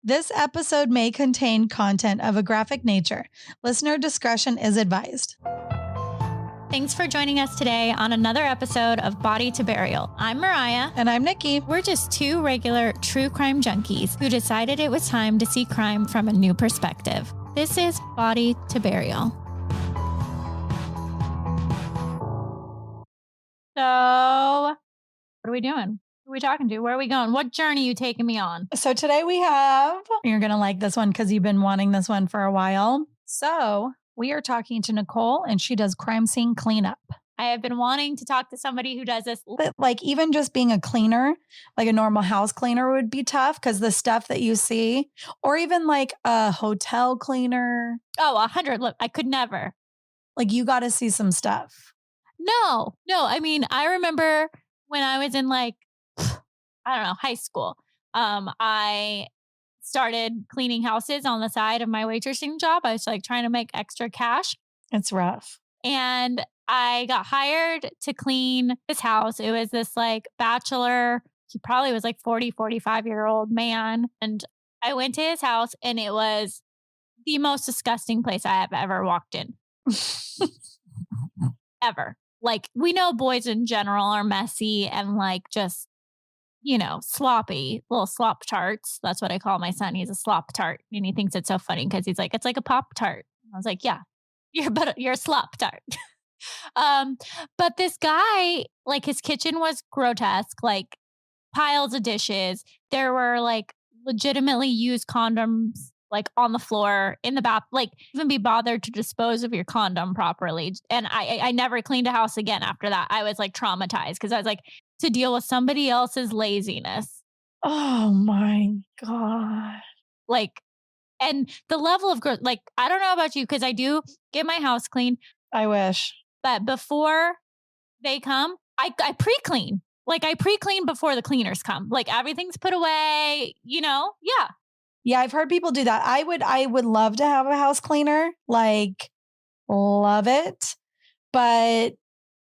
This episode may contain content of a graphic nature. Listener discretion is advised. Thanks for joining us today on another episode of Body to Burial. I'm Mariah. And I'm Nikki. We're just two regular true crime junkies who decided it was time to see crime from a new perspective. This is Body to Burial. So, what are we doing? Who are we talking to? Where are we going? What journey are you taking me on? So today we have, you're going to like this one because you've been wanting this one for a while. So we are talking to Nicole and she does crime scene cleanup. I have been wanting to talk to somebody who does this. But like even just being a cleaner, like a normal house cleaner would be tough because the stuff that you see, or even like a hotel cleaner. Oh, 100. Look, I could never. Like you got to see some stuff. No. I mean, I remember when I was in high school. I started cleaning houses on the side of my waitressing job. I was like trying to make extra cash. It's rough. And I got hired to clean this house. It was this like bachelor. He probably was like 45-year-old man. And I went to his house and it was the most disgusting place I have ever walked in. Ever. Like we know boys in general are messy and like just, sloppy, little slop tarts. That's what I call my son. He's a slop tart. And he thinks it's so funny because he's like, it's like a Pop Tart. I was like, yeah, you're a slop tart. But this guy, like his kitchen was grotesque, like piles of dishes. There were like legitimately used condoms like on the floor in the bath, like even be bothered to dispose of your condom properly. And I never cleaned a house again after that. I was like traumatized because I was like to deal with somebody else's laziness. Oh my God. Like, and the level of growth, like, I don't know about you because I do get my house clean. I wish. But before they come, I pre-clean. Like I pre-clean before the cleaners come. Like everything's put away, Yeah. Yeah, I've heard people do that. I would love to have a house cleaner, like love it, but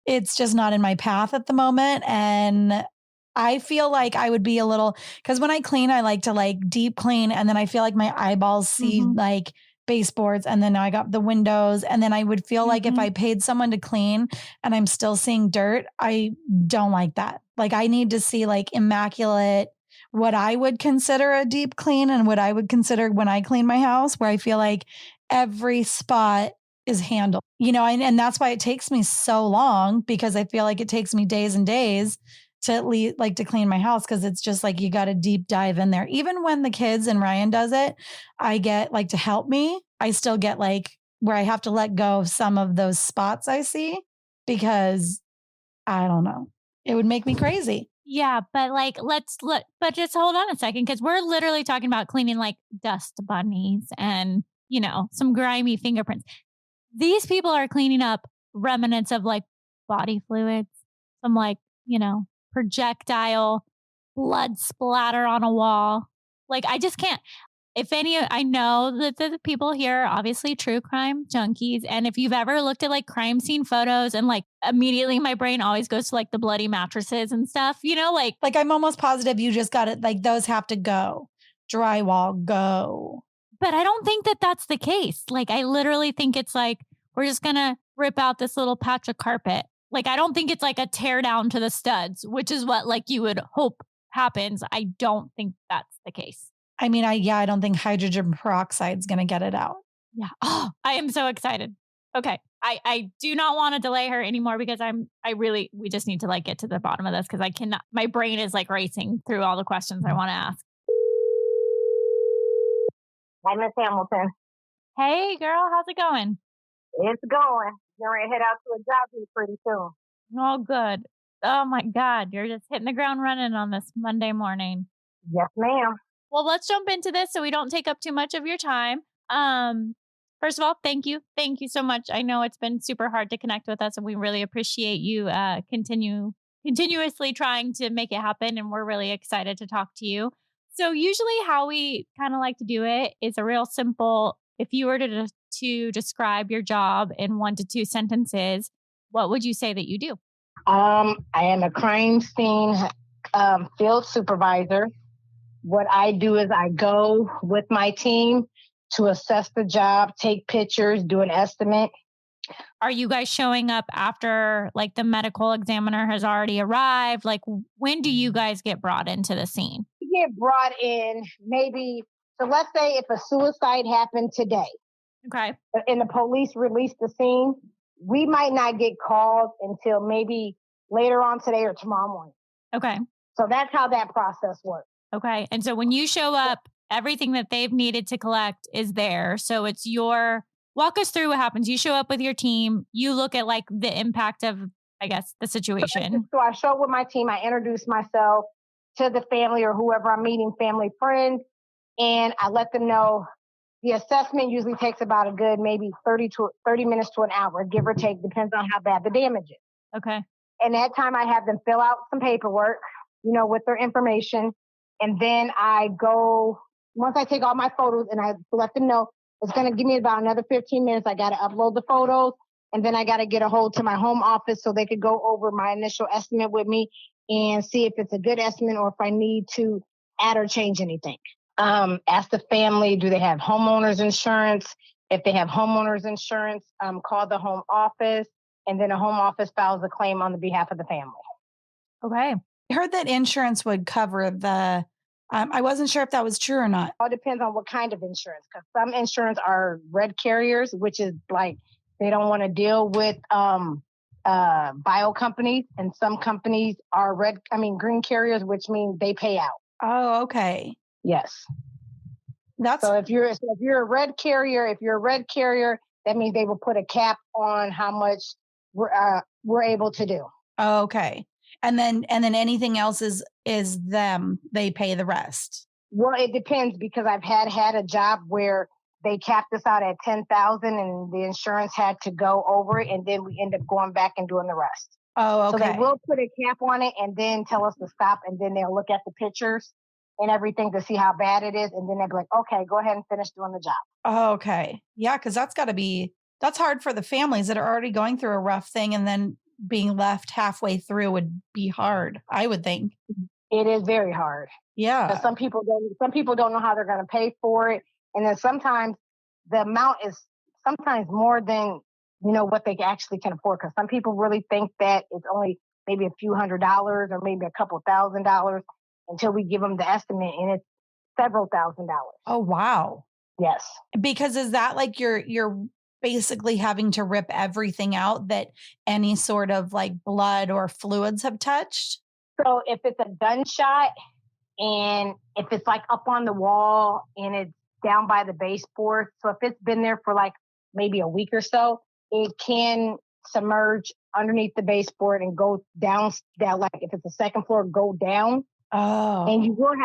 it's just not in my path at the moment. And I feel like I would be a little, because when I clean, I like to like deep clean. And then I feel like my eyeballs see like baseboards. And then I got the windows. And then I would feel like if I paid someone to clean and I'm still seeing dirt, I don't like that. Like I need to see like immaculate, what I would consider a deep clean and what I would consider when I clean my house, where I feel like every spot is handled, and that's why it takes me so long, because I feel like it takes me days and days to at least like to clean my house. Cause it's just like, you got to deep dive in there. Even when the kids and Ryan does it, I get like to help me. I still get like where I have to let go of some of those spots I see, because I don't know, it would make me crazy. Yeah, but like, but just hold on a second, because we're literally talking about cleaning like dust bunnies and, some grimy fingerprints. These people are cleaning up remnants of like body fluids, some like, projectile blood splatter on a wall. Like, I just can't. I know that the people here are obviously true crime junkies. And if you've ever looked at like crime scene photos and like immediately my brain always goes to like the bloody mattresses and stuff, like I'm almost positive you just got it. Like those have to go. Drywall, go. But I don't think that that's the case. Like, I literally think it's like, we're just going to rip out this little patch of carpet. Like, I don't think it's like a tear down to the studs, which is what like you would hope happens. I don't think that's the case. I mean, I don't think hydrogen peroxide is going to get it out. Yeah. Oh, I am so excited. Okay. I do not want to delay her anymore because we just need to like get to the bottom of this because I cannot, my brain is like racing through all the questions I want to ask. Hi, Miss Hamilton. Hey, girl. How's it going? It's going. You're ready to head out to a job here pretty soon. Oh, good. Oh, my God. You're just hitting the ground running on this Monday morning. Yes, ma'am. Well, let's jump into this so we don't take up too much of your time. First of all, thank you. Thank you so much. I know it's been super hard to connect with us, and we really appreciate you continuously trying to make it happen, and we're really excited to talk to you. So usually how we kind of like to do it is a real simple, if you were to describe your job in 1 to 2 sentences, what would you say that you do? I am a crime scene field supervisor. What I do is I go with my team to assess the job, take pictures, do an estimate. Are you guys showing up after like the medical examiner has already arrived? Like, when do you guys get brought into the scene? We get brought in maybe, so let's say if a suicide happened today Okay. and the police released the scene, we might not get called until maybe later on today or tomorrow morning. Okay. So that's how that process works. Okay. And so when you show up, everything that they've needed to collect is there. So it's walk us through what happens. You show up with your team, you look at like the impact of, I guess, the situation. So I show up with my team, I introduce myself to the family or whoever I'm meeting, family, friend, and I let them know the assessment usually takes about a good maybe 30 minutes to an hour, give or take, depends on how bad the damage is. Okay. And that time I have them fill out some paperwork, with their information. And then I go, once I take all my photos and I let them know it's going to give me about another 15 minutes. I got to upload the photos and then I got to get a hold to my home office so they could go over my initial estimate with me and see if it's a good estimate or if I need to add or change anything. Ask the family, do they have homeowners insurance? If they have homeowners insurance, call the home office and then a home office files a claim on the behalf of the family. Okay. I heard that insurance would cover the, I wasn't sure if that was true or not. It all depends on what kind of insurance, because some insurance are red carriers, which is like they don't want to deal with bio companies, and some companies are green carriers, which means they pay out. Oh, okay. Yes. So if you're a red carrier, that means they will put a cap on how much we're able to do. Oh, okay. And then anything else is them. They pay the rest. Well, it depends, because I've had a job where they capped us out at 10,000 and the insurance had to go over it, and then we end up going back and doing the rest. Oh, okay. So they will put a cap on it and then tell us to stop, and then they'll look at the pictures and everything to see how bad it is, and then they'll be like, okay, go ahead and finish doing the job. Oh, okay. Yeah, because that's hard for the families that are already going through a rough thing, and then being left halfway through would be hard, I would think. It is very hard. Yeah. Some people don't know how they're going to pay for it. And then sometimes the amount is sometimes more than, what they actually can afford. Because some people really think that it's only maybe a few $100s or maybe a couple $1,000s until we give them the estimate, and it's several $1,000s. Oh, wow. Yes. Because is that like you're basically having to rip everything out that any sort of like blood or fluids have touched? So if it's a gunshot and if it's like up on the wall and it's down by the baseboard, so if it's been there for like maybe a week or so, it can submerge underneath the baseboard and go down, like if it's a second floor, go down. Oh. And you will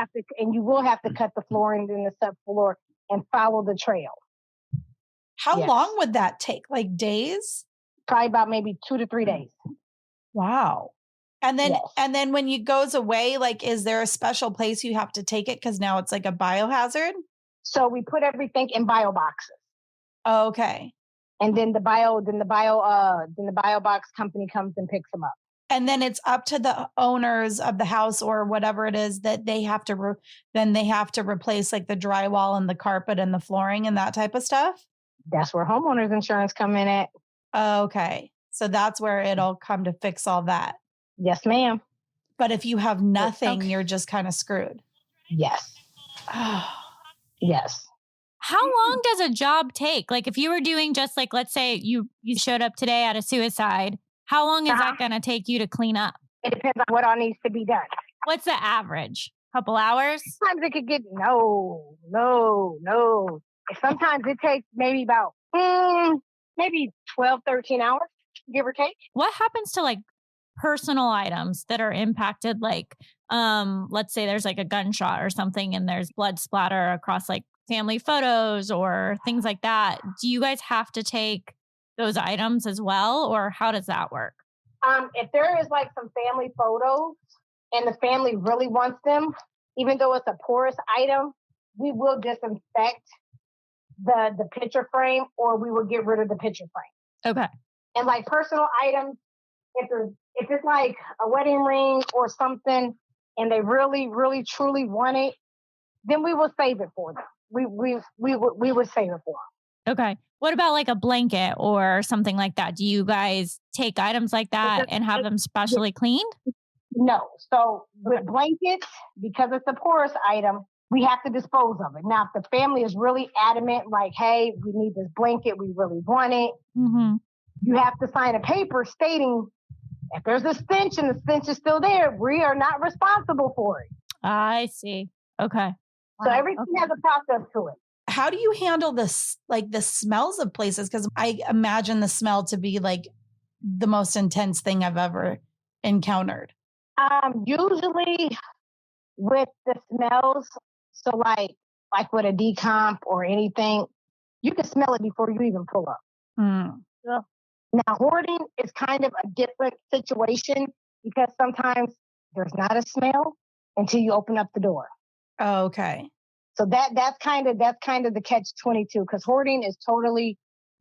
have to cut the flooring in the subfloor and follow the trail. How long would that take? Like days? Probably about maybe 2 to 3 days. Wow. And then when it goes away, like, is there a special place you have to take it? Because now it's like a biohazard. So we put everything in bio boxes. Oh, okay. And then the bio box company comes and picks them up. And then it's up to the owners of the house or whatever it is that they have to then they have to replace like the drywall and the carpet and the flooring and that type of stuff. That's where homeowners insurance come in at. Okay. So that's where it'll come to fix all that. Yes, ma'am. But if you have nothing, you're just kind of screwed. Yes. Oh. Yes. How long does a job take? Like if you were doing just like, let's say you showed up today at a suicide, how long is that going to take you to clean up? It depends on what all needs to be done. What's the average? Couple hours? Sometimes it could get, no. Sometimes it takes maybe about, maybe 12, 13 hours, give or take. What happens to like personal items that are impacted? Like, let's say there's like a gunshot or something and there's blood splatter across like family photos or things like that. Do you guys have to take those items as well, or how does that work? If there is like some family photos and the family really wants them, even though it's a porous item, we will disinfect the picture frame, or we will get rid of the picture frame. Okay. And like personal items, if it's like a wedding ring or something, and they really, really, truly want it, then we will save it for them. We would save it for them. Okay. What about like a blanket or something like that? Do you guys take items like that and have them specially cleaned? No. So with blankets, because it's a porous item, we have to dispose of it. Now, if the family is really adamant, like, hey, we need this blanket, we really want it, you have to sign a paper stating if there's a stench and the stench is still there, we are not responsible for it. I see. Okay. So everything has a process to it. How do you handle this, like the smells of places? Because I imagine the smell to be like the most intense thing I've ever encountered. Usually with the smells, so like with a decomp or anything, you can smell it before you even pull up. Yeah. Now, hoarding is kind of a different situation because sometimes there's not a smell until you open up the door. Oh, okay. So that's kind of the catch-22 because hoarding is totally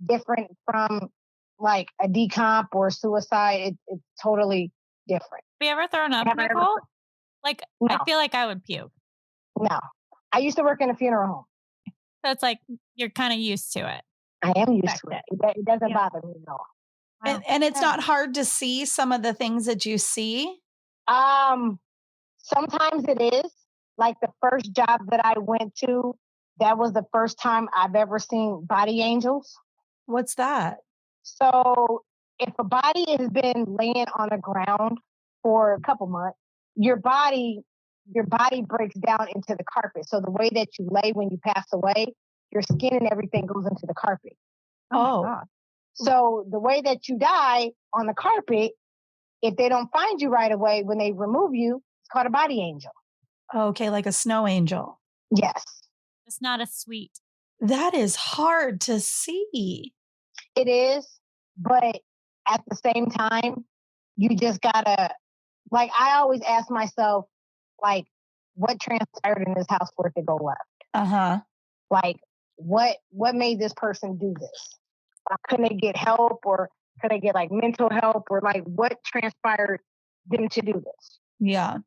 different from like a decomp or suicide. It's totally different. Have you ever thrown up, Nicole? Like, no. I feel like I would puke. No. I used to work in a funeral home. So it's like you're kind of used to it. I am used to it. It doesn't bother me at all. Wow. And it's not hard to see some of the things that you see? Sometimes it is. Like the first job that I went to, that was the first time I've ever seen body angels. What's that? So if a body has been laying on the ground for a couple months, your body breaks down into the carpet. So the way that you lay when you pass away, your skin and everything goes into the carpet. Oh. So the way that you die on the carpet, if they don't find you right away when they remove you, it's called a body angel. Okay, like a snow angel. Yes. It's not as sweet. That is hard to see. It is, but at the same time, you just gotta, like, I always ask myself, like, what transpired in this house for it to go left? Uh-huh. Like, what made this person do this? Couldn't they get help, or could they get like mental help, or like what transpired them to do this? Yeah.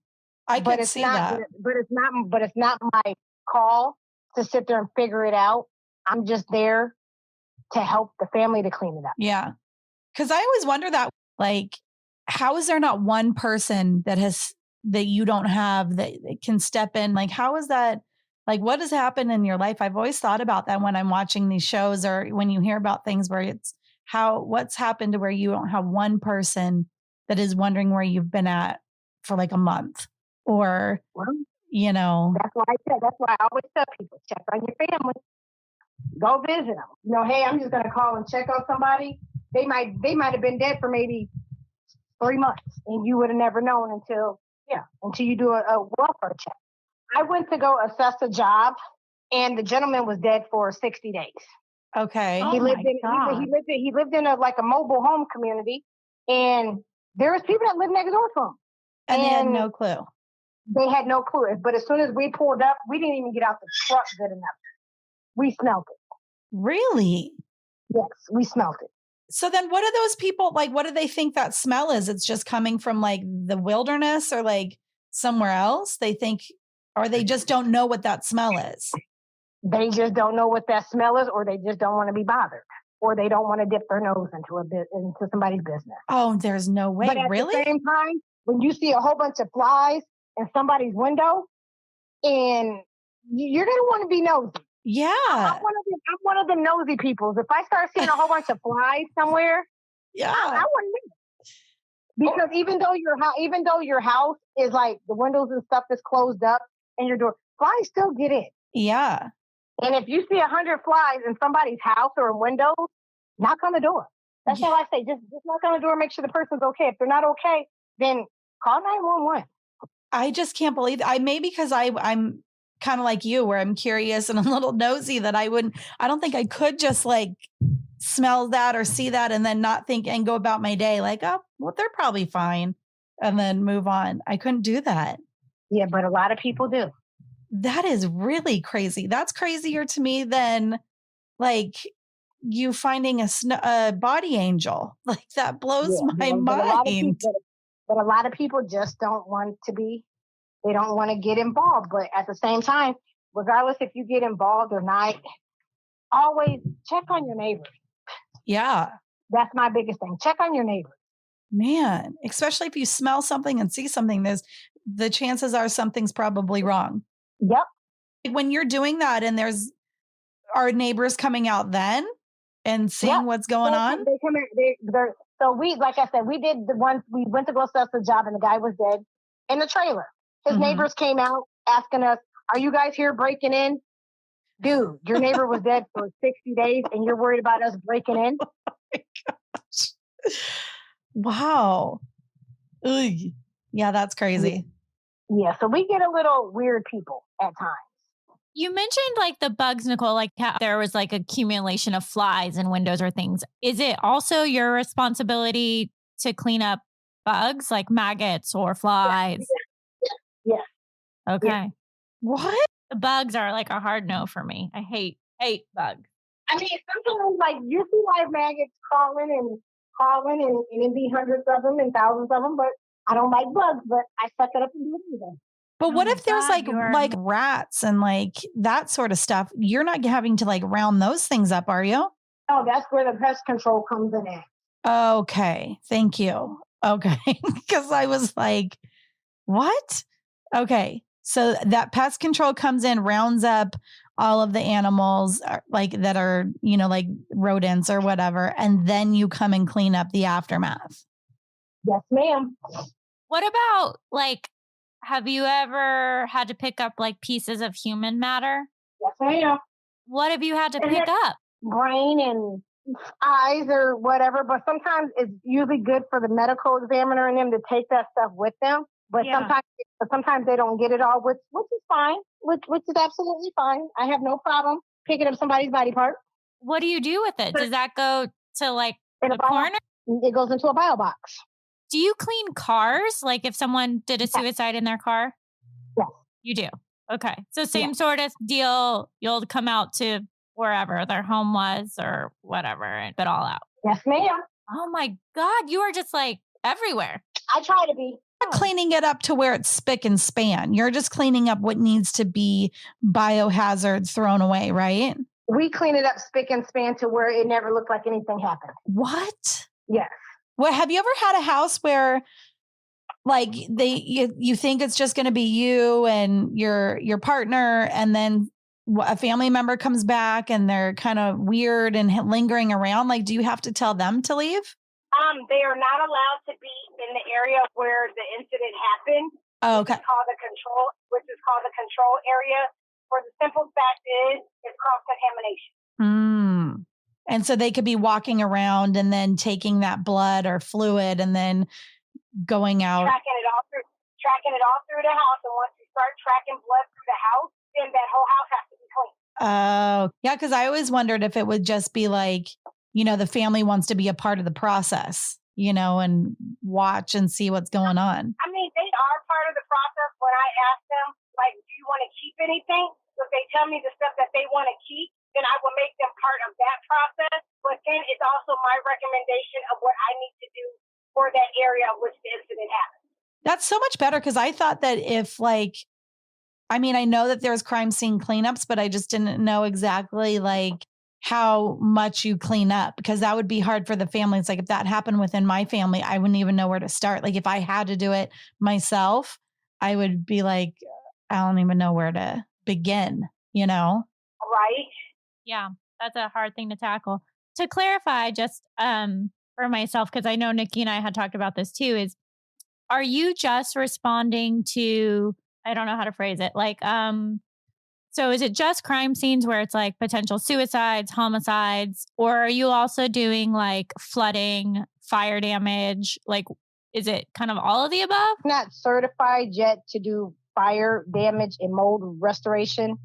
I can see that. But it's not my call to sit there and figure it out. I'm just there to help the family to clean it up. Yeah. Because I always wonder that, like, how is there not one person that you don't have that can step in? Like, how is that? Like, what has happened in your life? I've always thought about that when I'm watching these shows or when you hear about things where it's what's happened to where you don't have one person that is wondering where you've been at for like a month or, you know. That's why I always tell people, check on your family. Go visit them. You know, hey, I'm just going to call and check on somebody. They might have been dead for maybe 3 months and you would have never known until you do a welfare check. I went to go assess a job, and the gentleman was dead for 60 days. Okay. He lived in a mobile home community, and there was people that lived next door to him. And they had no clue. They had no clue. But as soon as we pulled up, we didn't even get out the truck good enough. We smelled it. Really? Yes, we smelled it. So then what are those people, like, what do they think that smell is? It's just coming from like the wilderness or like somewhere else? They think, or they just don't know what that smell is. They just don't know what that smell is, or they just don't want to be bothered, or they don't want to dip their nose into somebody's business. Oh, there's no way. But at really? the same time, when you see a whole bunch of flies in somebody's window, and you're going to want to be nosy. Yeah. I'm one of them nosy people. If I start seeing a whole bunch of flies somewhere, yeah, I wouldn't leave. Because even though your house is like the windows and stuff is closed up and your door, flies still get in. Yeah. And if you see 100 flies in somebody's house or a window, knock on the door. That's all I say. Just knock on the door, make sure the person's okay. If they're not okay, then call 911. I just can't believe maybe because I'm kind of like you, where I'm curious and a little nosy that I don't think I could just like smell that or see that and then not think and go about my day like, oh, well, they're probably fine and then move on. I couldn't do that. Yeah, but a lot of people do. That is really crazy. That's crazier to me than like you finding a body angel. Like that blows my mind. But a lot of people just don't want to be. They don't want to get involved. But at the same time, regardless if you get involved or not, always check on your neighbors. Yeah. That's my biggest thing. Check on your neighbors. Man, especially if you smell something and see something, the chances are something's probably wrong. Yep. When you're doing that and there's our neighbors coming out then and seeing what's going on. They come in, so we, like I said, we did the one, we went to go assess the job and the guy was dead in the trailer. His neighbors came out asking us, are you guys here breaking in? Dude, your neighbor was dead for 60 days and you're worried about us breaking in? Oh my gosh. Wow. Ugh. Yeah, that's crazy. Yeah, so we get a little weird people at times. You mentioned like the bugs, Nicole, like how there was like accumulation of flies in windows or things. Is it also your responsibility to clean up bugs like maggots or flies? Yes. Okay. Yeah. What? The bugs are like a hard no for me. I hate bugs. I mean, sometimes like you see live maggots crawling and it be hundreds of them and thousands of them, but I don't like bugs, but I suck it up and do it anyway. But what if there's like rats and like that sort of stuff? You're not having to like round those things up, are you? Oh, that's where the pest control comes in at. Okay. Thank you. Okay. Because I was like, what? Okay. So that pest control comes in, rounds up all of the animals like that are, like rodents or whatever. And then you come and clean up the aftermath. Yes, ma'am. What about like, have you ever had to pick up like pieces of human matter? Yes, ma'am. What have you had to pick up? Brain and eyes or whatever, but sometimes it's usually good for the medical examiner and them to take that stuff with them. But sometimes they don't get it all, which is fine, which is absolutely fine. I have no problem picking up somebody's body part. What do you do with it? Does that go to like the coroner? It goes into a bio box. Do you clean cars? Like if someone did a suicide in their car? Yes. You do? Okay. So same sort of deal. You'll come out to wherever their home was or whatever and put it all out. Yes, ma'am. Oh my God. You are just like everywhere. I try to be. Not cleaning it up to where it's spick and span. You're just cleaning up what needs to be biohazard thrown away, right? We clean it up spick and span to where it never looked like anything happened. What? Yes. Well, have you ever had a house where like you think it's just going to be you and your partner, and then a family member comes back and they're kind of weird and lingering around? Like, do you have to tell them to leave? They are not allowed to be in the area where the incident happened. Oh, okay. Which is called the control area. For the simple fact is, it's cross contamination. And so they could be walking around and then taking that blood or fluid and then going out. Tracking it all through the house. And once you start tracking blood through the house, then that whole house has to be clean. Oh, yeah. Because I always wondered if it would just be like, the family wants to be a part of the process, and watch and see what's going on. I mean, they are part of the process. When I ask them, like, do you want to keep anything? So if they tell me the stuff that they want to keep, then I will make them part of that process. But then it's also my recommendation of what I need to do for that area of which the incident happened. That's so much better, because I thought that if I know that there's crime scene cleanups, but I just didn't know exactly like how much you clean up, because that would be hard for the family. It's like if that happened within my family, I wouldn't even know where to start. Like if I had to do it myself, I would be like, I don't even know where to begin, Right. Yeah, that's a hard thing to tackle. To clarify, just for myself, because I know Nikki and I had talked about this too, are you just responding to, I don't know how to phrase it, like, so is it just crime scenes where it's like potential suicides, homicides, or are you also doing like flooding, fire damage? Like, is it kind of all of the above? Not certified yet to do fire damage and mold restoration.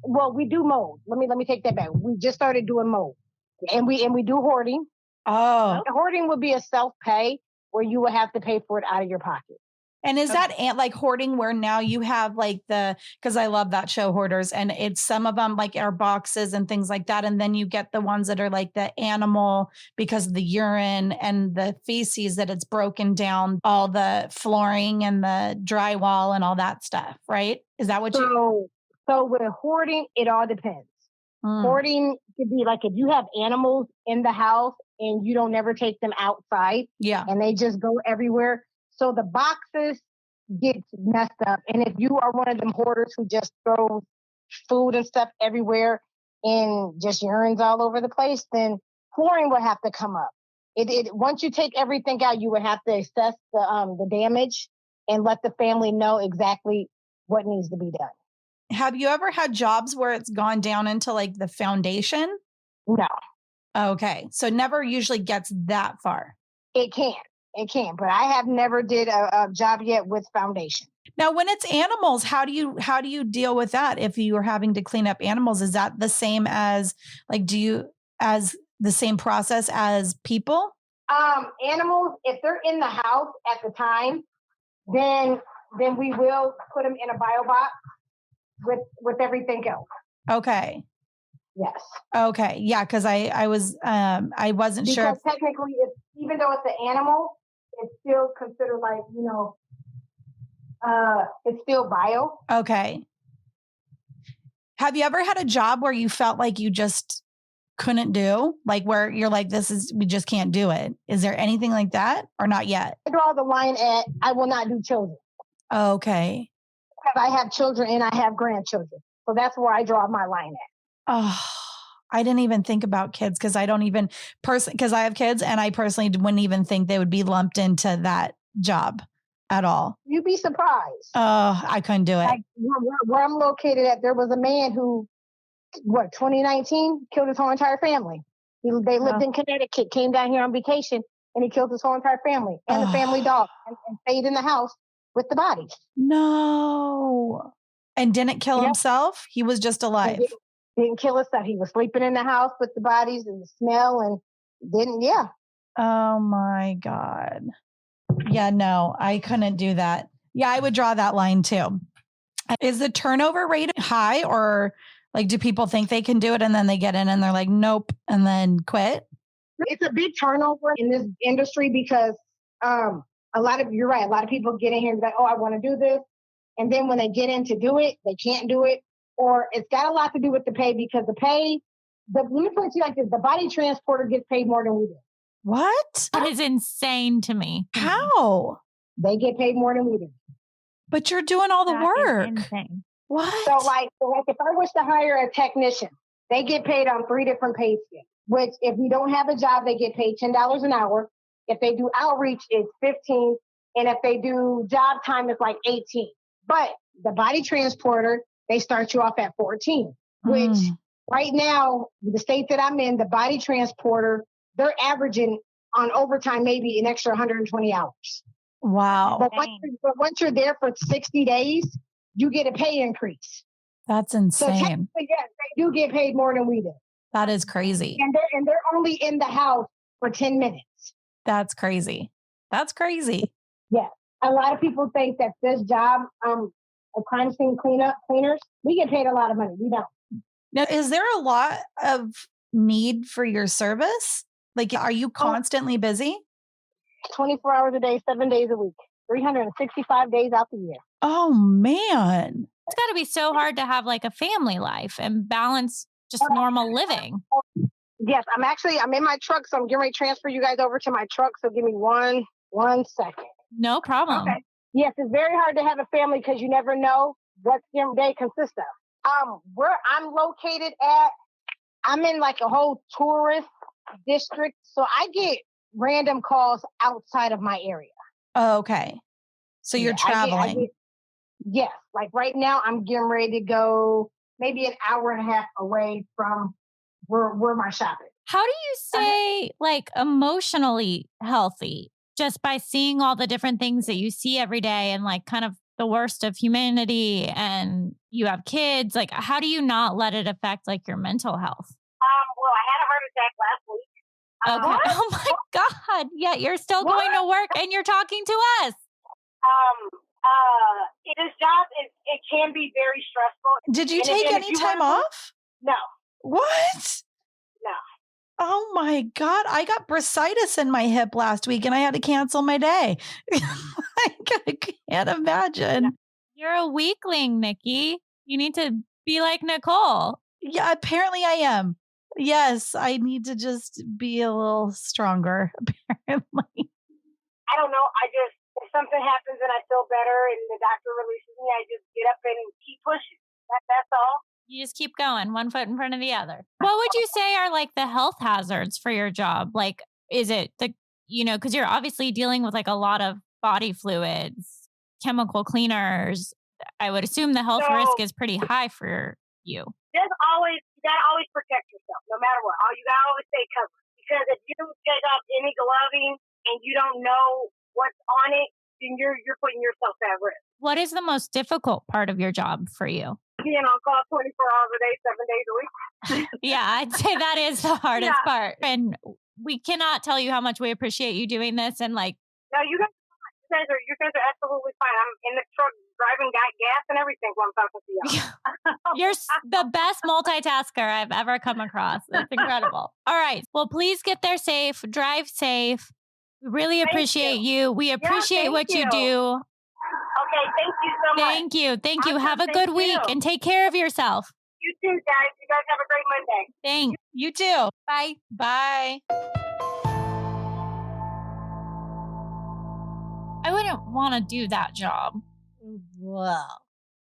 Well, we do mold. Let me take that back. We just started doing mold, and we do hoarding. Oh, hoarding would be a self-pay where you would have to pay for it out of your pocket. And is that like hoarding where now you have like because I love that show Hoarders, and it's some of them like are boxes and things like that. And then you get the ones that are like the animal, because of the urine and the feces, that it's broken down all the flooring and the drywall and all that stuff, right? Is that what So with hoarding, it all depends. Hoarding could be like if you have animals in the house and you don't ever take them outside, and they just go everywhere. So the boxes get messed up. And if you are one of them hoarders who just throws food and stuff everywhere and just urines all over the place, then flooring will have to come up. Once you take everything out, you would have to assess the damage and let the family know exactly what needs to be done. Have you ever had jobs where it's gone down into like the foundation? No. Okay. So never usually gets that far. It can, but I have never did a job yet with foundation. Now, when it's animals, how do you deal with that? If you are having to clean up animals, is that the same as as the same process as people? Animals, if they're in the house at the time, then we will put them in a bio box with everything else. Okay. Yes. Okay. Yeah, because I wasn't sure. Because technically, even though it's an animal, it's still considered like, it's still bio. Okay. Have you ever had a job where you felt like you just couldn't do? Like where you're like, we just can't do it. Is there anything like that or not yet? I draw the line at, I will not do children. Okay. Because I have children and I have grandchildren. So that's where I draw my line at. Oh, I didn't even think about kids because I don't even because I have kids and I personally wouldn't even think they would be lumped into that job at all. You'd be surprised. Oh, I couldn't do it. Like where I'm located at, there was a man who, 2019, killed his whole entire family. They lived in Connecticut, came down here on vacation, and he killed his whole entire family and the family dog and stayed in the house with the bodies. No. And didn't kill himself? He was just alive. Didn't kill himself. He was sleeping in the house with the bodies and the smell and Oh my God. Yeah, no, I couldn't do that. Yeah, I would draw that line too. Is the turnover rate high or like do people think they can do it and then they get in and they're like, nope, and then quit? It's a big turnover in this industry because you're right, a lot of people get in here and be like, oh, I want to do this. And then when they get in to do it, they can't do it. Or it's got a lot to do with the pay because let me put it to you like this, the body transporter gets paid more than we do. What? That is insane to me. How? They get paid more than we do. But you're doing all the work. Insane. What? So like if I wish to hire a technician, they get paid on 3 different pay scales, which if you don't have a job, they get paid $10 an hour. If they do outreach, it's 15. And if they do job time, it's like 18. But the body transporter, they start you off at 14, which right now, the state that I'm in, the body transporter, they're averaging on overtime maybe an extra 120 hours. Wow. But once you're there for 60 days, you get a pay increase. That's So insane. technically, yes, they do get paid more than we do. That is crazy. And they're only in the house for 10 minutes. That's crazy. That's crazy. Yeah. A lot of people think that this job, a crime scene cleaners, we get paid a lot of money. We don't. Now, is there a lot of need for your service? Like, are you constantly busy? 24 hours a day, 7 days a week, 365 days out the year. Oh, man. It's got to be so hard to have like a family life and balance just normal living. Yes, I'm in my truck, so I'm getting ready to transfer you guys over to my truck. So give me one second. No problem. Okay. Yes, it's very hard to have a family because you never know what your day consists of. Where I'm located at, I'm in like a whole tourist district, so I get random calls outside of my area. Oh, okay. So you're traveling. Yes. Like right now, I'm getting ready to go maybe an hour and a half away from where my shop is. How do you stay like emotionally healthy just by seeing all the different things that you see every day and like kind of the worst of humanity and you have kids? Like, how do you not let it affect like your mental health? Well, I had a heart attack last week. Okay. Oh my God. Yeah, you're still going to work and you're talking to us. This job it can be very stressful. Did you take any time off? No. What? No. Oh my God. I got bursitis in my hip last week and I had to cancel my day. I can't imagine. You're a weakling, Nikki. You need to Be like Nicole. Yeah, apparently I am. Yes, I need to just be a little stronger, apparently. I don't know. I just, if something happens and I feel better and the doctor releases me, I just get up and keep pushing. That's all. You just keep going, one foot in front of the other. What would you say are like the health hazards for your job? Like, is it because you're obviously dealing with like a lot of body fluids, chemical cleaners. I would assume the health risk is pretty high for you. You gotta always protect yourself, no matter what. You gotta always stay covered. Because if you take off any gloving and you don't know what's on it, then you're putting yourself at risk. What is the most difficult part of your job for you? Being on call 24 hours a day, 7 days a week. Yeah, I'd say that is the hardest part. And we cannot tell you how much we appreciate you doing this. And like, no, you guys are absolutely fine. I'm in the truck driving, got gas and everything while I'm talking to you. You're the best multitasker I've ever come across. It's incredible. All right. Well, please get there safe. Drive safe. We really appreciate you. We appreciate what you do. Okay, thank you so much. Thank you. Have a good week and take care of yourself. You too, guys. You guys have a great Monday. Thanks. You too. Bye. Bye. I wouldn't want to do that job. Well,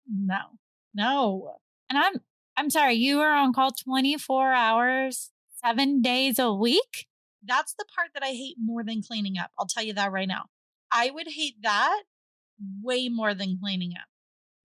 no. And I'm sorry, you are on call 24 hours, 7 days a week? That's the part that I hate more than cleaning up. I'll tell you that right now. I would hate that way more than cleaning up.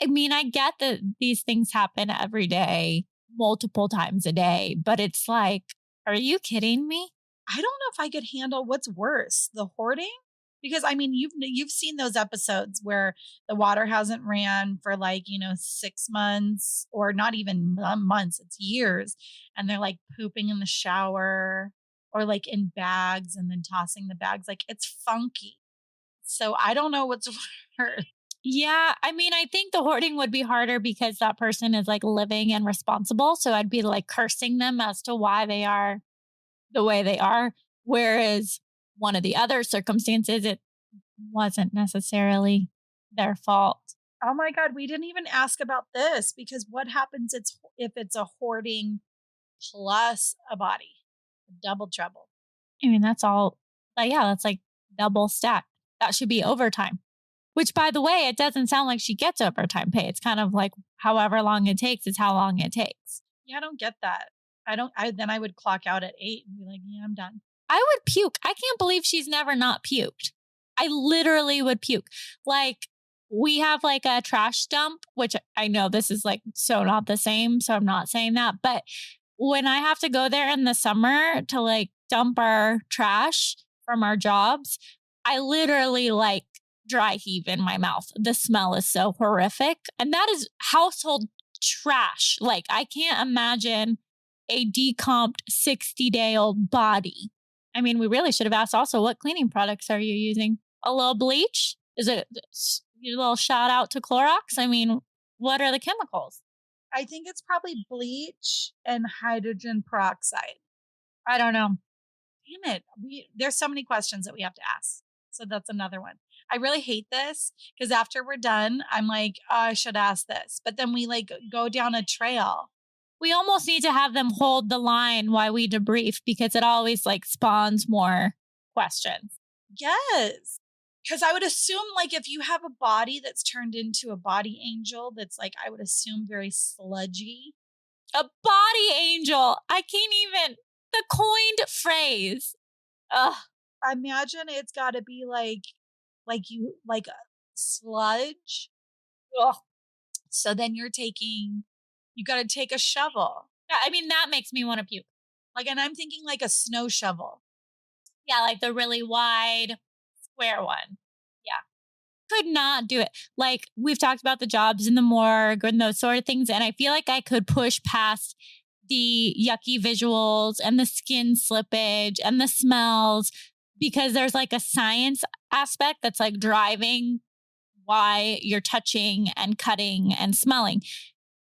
I mean, I get that these things happen every day, multiple times a day, but it's like, are you kidding me? I don't know if I could handle what's worse, the hoarding. Because I mean, you've seen those episodes where the water hasn't ran for 6 months or not even months, it's years. And they're like pooping in the shower or like in bags and then tossing the bags. Like it's funky. So I don't know what's worse. Yeah, I mean, I think the hoarding would be harder because that person is like living and responsible. So I'd be like cursing them as to why they are the way they are. Whereas one of the other circumstances, it wasn't necessarily their fault. Oh my God, we didn't even ask about this because what happens if it's a hoarding plus a body? Double trouble. I mean, that's all. That's like double stacked. That should be overtime. Which, by the way, it doesn't sound like she gets overtime pay. It's kind of like however long it takes is how long it takes. Yeah, I don't get that. Then I would clock out at 8 and be like, yeah, I'm done. I would puke. I can't believe she's never not puked. I literally would puke. Like, we have like a trash dump, which I know this is like so not the same. So I'm not saying that. But when I have to go there in the summer to like dump our trash from our jobs, I literally like dry heave in my mouth. The smell is so horrific. And that is household trash. Like, I can't imagine a decomped 60-day-old body. I mean, we really should have asked also, what cleaning products are you using? A little bleach? Is it a little shout out to Clorox? I mean, what are the chemicals? I think it's probably bleach and hydrogen peroxide. I don't know. Damn it. There's so many questions that we have to ask. So that's another one. I really hate this because after we're done, I'm like, oh, I should ask this. But then we like go down a trail. We almost need to have them hold the line while we debrief because it always like spawns more questions. Yes. Because I would assume like if you have a body that's turned into a body angel, that's like, I would assume very sludgy. A body angel. I can't even, the coined phrase. Ugh. Imagine it's got to be like a sludge. Ugh. So then you got to take a shovel. Yeah, I mean, that makes me want to puke. Like, and I'm thinking like a snow shovel. Yeah, like the really wide square one. Yeah. Could not do it. Like, we've talked about the jobs in the morgue and those sort of things. And I feel like I could push past the yucky visuals and the skin slippage and the smells because there's like a science aspect that's like driving why you're touching and cutting and smelling.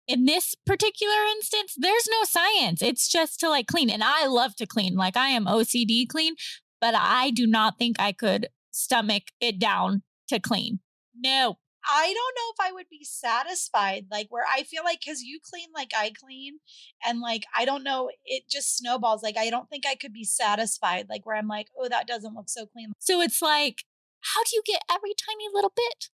In this particular instance, there's no science. It's just to like clean. And I love to clean. Like, I am OCD clean, but I do not think I could stomach it down to clean. No. I don't know if I would be satisfied, like where I feel like, cause you clean like I clean and like, I don't know, it just snowballs. Like, I don't think I could be satisfied, like where I'm like, oh, that doesn't look so clean. So it's like, how do you get every tiny little bit?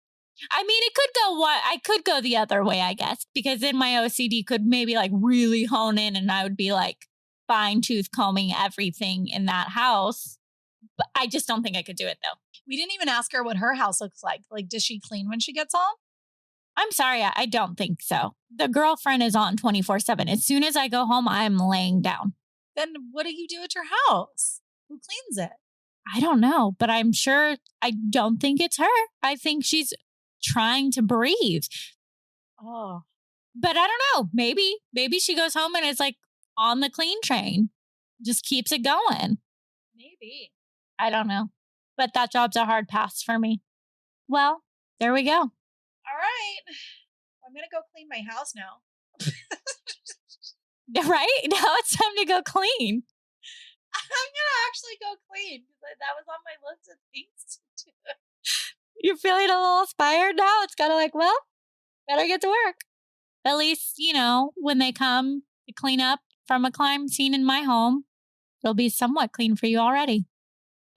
I mean, it could go I could go the other way, I guess, because then my OCD could maybe like really hone in and I would be like fine tooth combing everything in that house. But I just don't think I could do it though. We didn't even ask her what her house looks like. Like, does she clean when she gets home? I'm sorry, I don't think so. The girlfriend is on 24/7. As soon as I go home, I'm laying down. Then what do you do at your house? Who cleans it? I don't know, but I'm sure I don't think it's her. I think she's trying to breathe. Oh, But I don't know. Maybe she goes home and it's like on the clean train. Just keeps it going. maybe. I don't know. But that job's a hard pass for me. Well, there we go. All right. I'm going to go clean my house now. Right? Now it's time to go clean. I'm going to actually go clean because that was on my list of things to do. You're feeling a little inspired now? It's kind of like, well, better get to work. At least, when they come to clean up from a crime scene in my home, it'll be somewhat clean for you already.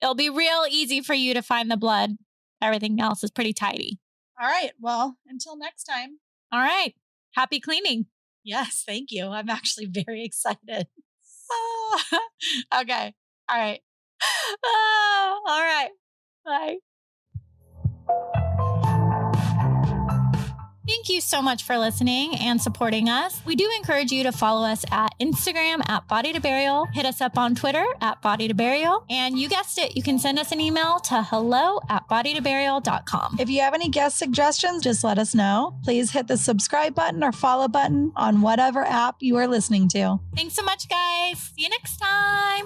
It'll be real easy for you to find the blood. Everything else is pretty tidy. All right. Well, until next time. All right. Happy cleaning. Yes, thank you. I'm actually very excited. Okay. All right. All right. Bye. Thank you so much for listening and supporting us. We do encourage you to follow us at Instagram at Body to Burial. Hit us up on Twitter at Body to Burial. And you guessed it, you can send us an email to hello@bodytoburial.com. If you have any guest suggestions, just let us know. Please hit the subscribe button or follow button on whatever app you are listening to. Thanks so much, guys. See you next time.